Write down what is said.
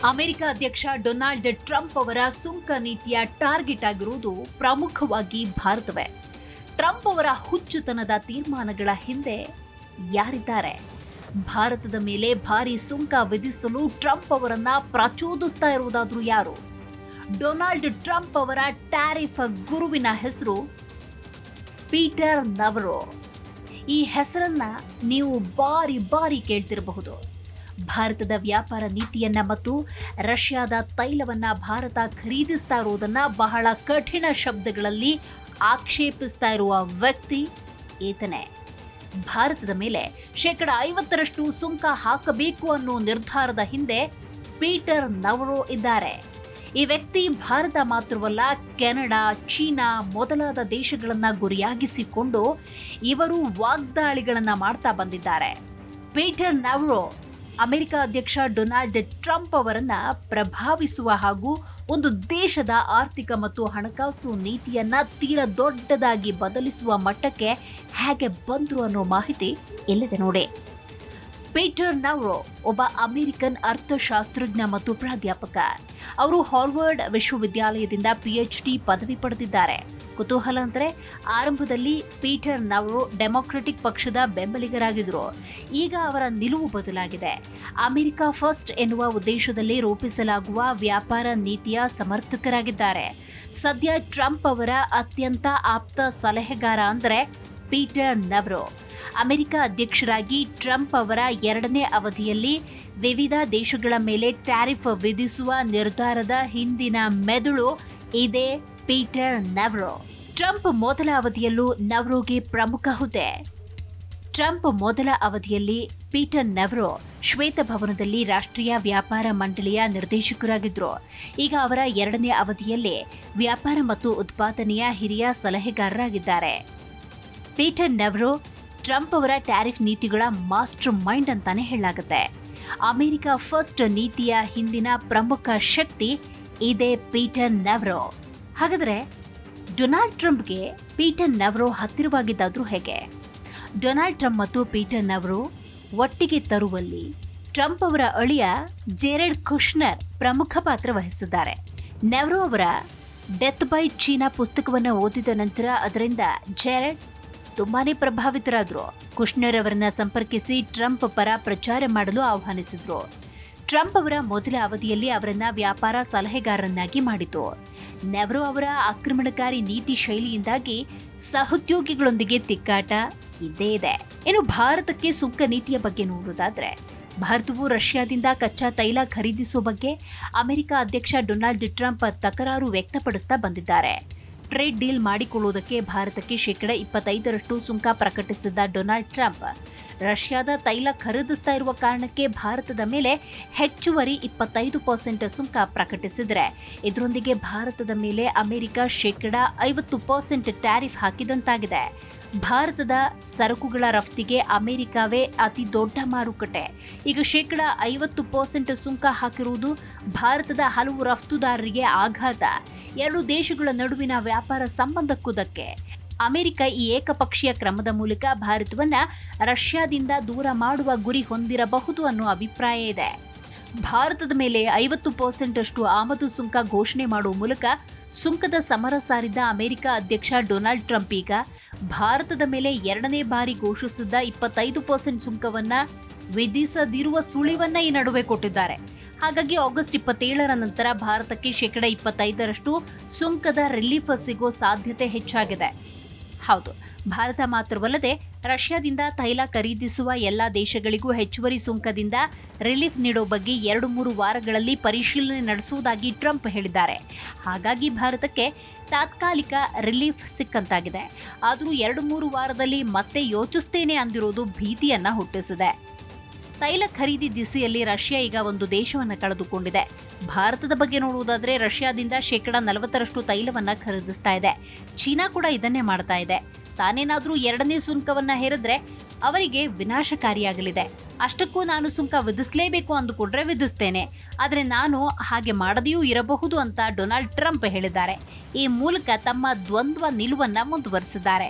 America ಅಧ್ಯಕ್ಷ Donald Trump ಅವರ ಸುಂಕ ನೀತಿಯ ಟಾರ್ಗೆಟ್ ಆಗಿರುವುದು ಪ್ರಮುಖವಾಗಿ ಭಾರತವೇ. ಟ್ರಂಪ್ ಅವರ ಹುಚ್ಚುತನದ ತೀರ್ಮಾನಗಳ ಹಿಂದೆ ಯಾರಿದ್ದಾರೆ? ಭಾರತದ ಮೇಲೆ ಭಾರಿ ಸುಂಕ ವಿಧಿಸಲು ಟ್ರಂಪ್ ಅವರನ್ನ ಪ್ರಚೋದಿಸ್ತಾ ಇರುವುದಾದ್ರೂ ಯಾರು? ಡೊನಾಲ್ಡ್ ಟ್ರಂಪ್ ಅವರ ಟ್ಯಾರಿಫ್ ಗುರುವಿನ ಹೆಸರು ಪೀಟರ್ ನವರೋ. ಈ ಹೆಸರನ್ನ ನೀವು ಬಾರಿ ಬಾರಿ ಕೇಳ್ತಿರಬಹುದು. ಭಾರತದ ವ್ಯಾಪಾರ ನೀತಿಯನ್ನ ಮತ್ತು ರಷ್ಯಾದ ತೈಲವನ್ನ ಭಾರತ ಖರೀದಿಸ್ತಾ ಇರುವುದನ್ನ ಬಹಳ ಕಠಿಣ ಶಬ್ದಗಳಲ್ಲಿ ಆಕ್ಷೇಪಿಸ್ತಾ ಇರುವ ವ್ಯಕ್ತಿ ಈತನೇ. ಭಾರತದ ಮೇಲೆ 50% ಸುಂಕ ಹಾಕಬೇಕು ಅನ್ನೋ ನಿರ್ಧಾರದ ಹಿಂದೆ ಪೀಟರ್ ನವರೋ ಇದ್ದಾರೆ. ಈ ವ್ಯಕ್ತಿ ಭಾರತ ಮಾತ್ರವಲ್ಲ, ಕೆನಡಾ, ಚೀನಾ ಮೊದಲಾದ ದೇಶಗಳನ್ನ ಗುರಿಯಾಗಿಸಿಕೊಂಡು ಇವರು ವಾಗ್ದಾಳಿಗಳನ್ನ ಮಾಡ್ತಾ ಬಂದಿದ್ದಾರೆ. ಪೀಟರ್ ನವರೋ ಅಮೆರಿಕ ಅಧ್ಯಕ್ಷ ಡೊನಾಲ್ಡ್ ಟ್ರಂಪ್ ಅವರನ್ನ ಪ್ರಭಾವಿಸುವ ಹಾಗೂ ಒಂದು ದೇಶದ ಆರ್ಥಿಕ ಮತ್ತು ಹಣಕಾಸು ನೀತಿಯನ್ನ ತೀರಾ ದೊಡ್ಡದಾಗಿ ಬದಲಿಸುವ ಮಟ್ಟಕ್ಕೆ ಹೇಗೆ ಬಂದ್ರು ಅನ್ನೋ ಮಾಹಿತಿ ಇಲ್ಲಿದೆ ನೋಡಿ. ಪೀಟರ್ ನವರೋ ಒಬ್ಬ ಅಮೆರಿಕನ್ ಅರ್ಥಶಾಸ್ತ್ರಜ್ಞ ಮತ್ತು ಪ್ರಾಧ್ಯಾಪಕ. ಅವರು ಹಾರ್ವರ್ಡ್ ವಿಶ್ವವಿದ್ಯಾಲಯದಿಂದ PhD ಪದವಿ ಪಡೆದಿದ್ದಾರೆ. ಕುತೂಹಲ ಅಂದರೆ ಆರಂಭದಲ್ಲಿ ಪೀಟರ್ ನವರೋ ಡೆಮೊಕ್ರೆಟಿಕ್ ಪಕ್ಷದ ಬೆಂಬಲಿಗರಾಗಿದ್ದರು. ಈಗ ಅವರ ನಿಲುವು ಬದಲಾಗಿದೆ. ಅಮೆರಿಕ ಫಸ್ಟ್ ಎನ್ನುವ ಉದ್ದೇಶದಲ್ಲಿ ರೂಪಿಸಲಾಗುವ ವ್ಯಾಪಾರ ನೀತಿಯ ಸಮರ್ಥಕರಾಗಿದ್ದಾರೆ. ಸದ್ಯ ಟ್ರಂಪ್ ಅವರ ಅತ್ಯಂತ ಆಪ್ತ ಸಲಹೆಗಾರ ಅಂದರೆ ಪೀಟರ್ ನವರೋ. ಅಮೆರಿಕ ಅಧ್ಯಕ್ಷರಾಗಿ ಟ್ರಂಪ್ ಅವರ 2ನೇ ಅವಧಿಯಲ್ಲಿ ವಿವಿಧ ದೇಶಗಳ ಮೇಲೆ ಟ್ಯಾರಿಫ್ ವಿಧಿಸುವ ನಿರ್ಧಾರದ ಹಿಂದಿನ ಮೆದುಳು ಇದೇ ಪೀಟರ್ ನವರೋ. ಟ್ರಂಪ್ ಮೊದಲ ಅವಧಿಯಲ್ಲೂ ನವರೋಗೆ ಪ್ರಮುಖ ಹುದ್ದೆ. ಟ್ರಂಪ್ ಮೊದಲ ಅವಧಿಯಲ್ಲಿ ಪೀಟರ್ ನವರೋ ಶ್ವೇತಭವನದಲ್ಲಿ ರಾಷ್ಟ್ರೀಯ ವ್ಯಾಪಾರ ಮಂಡಳಿಯ ನಿರ್ದೇಶಕರಾಗಿದ್ದರು. ಈಗ ಅವರ 2ನೇ ಅವಧಿಯಲ್ಲಿ ವ್ಯಾಪಾರ ಮತ್ತು ಉತ್ಪಾದನೆಯ ಹಿರಿಯ ಸಲಹೆಗಾರರಾಗಿದ್ದಾರೆ. ಪೀಟರ್ ನವರೋ ಟ್ರಂಪ್ ಅವರ ಟ್ಯಾರಿಫ್ ನೀತಿಗಳ ಮಾಸ್ಟರ್ ಮೈಂಡ್ ಅಂತಾನೆ ಹೇಳಲಾಗುತ್ತೆ. ಅಮೆರಿಕ ಫಸ್ಟ್ ನೀತಿಯ ಹಿಂದಿನ ಪ್ರಮುಖ ಶಕ್ತಿ ಇದೇ ಪೀಟರ್ ನವರೋ. ಹಾಗಾದ್ರೆ ಡೊನಾಲ್ಡ್ ಟ್ರಂಪ್ಗೆ ಪೀಟರ್ ನವರೋ ಹತ್ತಿರವಾಗಿದ್ದಾದ್ರೂ ಹೇಗೆ? ಡೊನಾಲ್ಡ್ ಟ್ರಂಪ್ ಮತ್ತು ಪೀಟರ್ ನವರೋ ಒಟ್ಟಿಗೆ ತರುವಲ್ಲಿ ಟ್ರಂಪ್ ಅವರ ಅಳಿಯ ಜೆರೆಡ್ ಕುಶ್ನರ್ ಪ್ರಮುಖ ಪಾತ್ರ ವಹಿಸಿದ್ದಾರೆ. ನವರೋ ಅವರ ಡೆತ್ ಬೈ ಚೀನಾ ಪುಸ್ತಕವನ್ನು ಓದಿದ ನಂತರ ಅದರಿಂದ ಜೆರೆಡ್ ತುಂಬಾನೇ ಪ್ರಭಾವಿತರಾದ್ರು. ಕುಶ್ನರ್ ಅವರನ್ನ ಸಂಪರ್ಕಿಸಿ ಟ್ರಂಪ್ ಪರ ಪ್ರಚಾರ ಮಾಡಲು ಆಹ್ವಾನಿಸಿದ್ರು. ಟ್ರಂಪ್ ಅವರ ಮೊದಲ ಅವಧಿಯಲ್ಲಿ ಅವರನ್ನ ವ್ಯಾಪಾರ ಸಲಹೆಗಾರರನ್ನಾಗಿ ಮಾಡಿತು. ನವರೋ ಅವರ ಆಕ್ರಮಣಕಾರಿ ನೀತಿ ಶೈಲಿಯಿಂದಾಗಿ ಸಹೋದ್ಯೋಗಿಗಳೊಂದಿಗೆ ತಿಕ್ಕಾಟ ಇದ್ದೇ ಇದೆ. ಇನ್ನು ಭಾರತಕ್ಕೆ ಸುಂಕ ನೀತಿಯ ಬಗ್ಗೆ ನೋಡೋದಾದ್ರೆ, ಭಾರತವು ರಷ್ಯಾದಿಂದ ಕಚ್ಚಾ ತೈಲ ಖರೀದಿಸುವ ಬಗ್ಗೆ ಅಮೆರಿಕ ಅಧ್ಯಕ್ಷ ಡೊನಾಲ್ಡ್ ಟ್ರಂಪ್ ತಕರಾರು ವ್ಯಕ್ತಪಡಿಸ್ತಾ ಬಂದಿದ್ದಾರೆ. ಟ್ರೇಡ್ ಡೀಲ್ ಮಾಡಿಕೊಳ್ಳುವುದಕ್ಕೆ ಭಾರತಕ್ಕೆ 25% ಸುಂಕ ಪ್ರಕಟಿಸಿದ್ದ ಡೊನಾಲ್ಡ್ ಟ್ರಂಪ್ ರಷ್ಯಾದ ತೈಲ ಖರೀದಿಸ್ತಾ ಇರುವ ಕಾರಣಕ್ಕೆ ಭಾರತದ ಮೇಲೆ ಹೆಚ್ಚುವರಿ 25% ಸುಂಕ ಪ್ರಕಟಿಸಿದರೆ, ಇದರೊಂದಿಗೆ ಭಾರತದ ಮೇಲೆ ಅಮೆರಿಕ 50% ಟ್ಯಾರಿಫ್ ಹಾಕಿದಂತಾಗಿದೆ. ಭಾರತದ ಸರಕುಗಳ ರಫ್ತಿಗೆ ಅಮೆರಿಕವೇ ಅತಿ ದೊಡ್ಡ ಮಾರುಕಟ್ಟೆ. ಈಗ 50% ಸುಂಕ ಹಾಕಿರುವುದು ಭಾರತದ ಹಲವು ರಫ್ತುದಾರರಿಗೆ ಆಘಾತ. 2 ದೇಶಗಳ ನಡುವಿನ ವ್ಯಾಪಾರ ಸಂಬಂಧಕ್ಕೂ ಧಕ್ಕೆ. ಅಮೆರಿಕ ಈ ಏಕಪಕ್ಷೀಯ ಕ್ರಮದ ಮೂಲಕ ಭಾರತವನ್ನ ರಷ್ಯಾದಿಂದ ದೂರ ಮಾಡುವ ಗುರಿ ಹೊಂದಿರಬಹುದು ಅನ್ನೋ ಅಭಿಪ್ರಾಯ ಇದೆ. ಭಾರತದ ಮೇಲೆ 50% ಅಷ್ಟು ಆಮದು ಸುಂಕ ಘೋಷಣೆ ಮಾಡುವ ಮೂಲಕ ಸುಂಕದ ಸಮರ ಸಾರಿದ್ದ ಅಮೆರಿಕ ಅಧ್ಯಕ್ಷ ಡೊನಾಲ್ಡ್ ಟ್ರಂಪ್ ಈಗ ಭಾರತದ ಮೇಲೆ 2ನೇ ಬಾರಿ ಘೋಷಿಸಿದ್ದ 25% ಸುಂಕವನ್ನ ವಿಧಿಸದಿರುವ ಸುಳಿವನ್ನ ಈ ನಡುವೆ ಕೊಟ್ಟಿದ್ದಾರೆ. ಹಾಗಾಗಿ ಆಗಸ್ಟ್ 27ರ ನಂತರ ಭಾರತಕ್ಕೆ 25% ಸುಂಕದ ರಿಲೀಫ್ ಸಿಗೋ ಸಾಧ್ಯತೆ ಹೆಚ್ಚಾಗಿದೆ. ಹೌದು, ಭಾರತ ಮಾತ್ರವಲ್ಲದೆ ರಷ್ಯಾದಿಂದ ತೈಲ ಖರೀದಿಸುವ ಎಲ್ಲ ದೇಶಗಳಿಗೂ ಹೆಚ್ಚುವರಿ ಸುಂಕದಿಂದ ರಿಲೀಫ್ ನೀಡೋ ಬಗ್ಗೆ 2-3 ವಾರಗಳಲ್ಲಿ ಪರಿಶೀಲನೆ ನಡೆಸುವುದಾಗಿ ಟ್ರಂಪ್ ಹೇಳಿದ್ದಾರೆ. ಹಾಗಾಗಿ ಭಾರತಕ್ಕೆ ತಾತ್ಕಾಲಿಕ ರಿಲೀಫ್ ಸಿಕ್ಕಂತಾಗಿದೆ. ಆದರೂ 2-3 ವಾರದಲ್ಲಿ ಮತ್ತೆ ಯೋಚಿಸ್ತೇನೆ ಅಂದಿರೋದು ಭೀತಿಯನ್ನ ಹುಟ್ಟಿಸಿದೆ. ತೈಲ ಖರೀದಿ ದಿಸೆಯಲ್ಲಿ ರಷ್ಯಾ ಈಗ ಒಂದು ದೇಶವನ್ನು ಕಳೆದುಕೊಂಡಿದೆ. ಭಾರತದ ಬಗ್ಗೆ ನೋಡುವುದಾದ್ರೆ ರಷ್ಯಾದಿಂದ 40% ತೈಲವನ್ನ ಖರೀದಿಸ್ತಾ ಇದೆ. ಚೀನಾ ಕೂಡ ಇದನ್ನೇ ಮಾಡ್ತಾ ಇದೆ. ತಾನೇನಾದ್ರೂ 2ನೇ ಸುಂಕವನ್ನ ಹೇರಿದ್ರೆ ಅವರಿಗೆ ವಿನಾಶಕಾರಿಯಾಗಲಿದೆ. ಅಷ್ಟಕ್ಕೂ ನಾನು ಸುಂಕ ವಿಧಿಸಲೇಬೇಕು ಅಂದುಕೊಂಡ್ರೆ ವಿಧಿಸ್ತೇನೆ, ಆದರೆ ನಾನು ಹಾಗೆ ಮಾಡದೆಯೂ ಇರಬಹುದು ಅಂತ ಡೊನಾಲ್ಡ್ ಟ್ರಂಪ್ ಹೇಳಿದ್ದಾರೆ. ಈ ಮೂಲಕ ತಮ್ಮ ದ್ವಂದ್ವ ನಿಲುವನ್ನ ಮುಂದುವರಿಸಿದ್ದಾರೆ.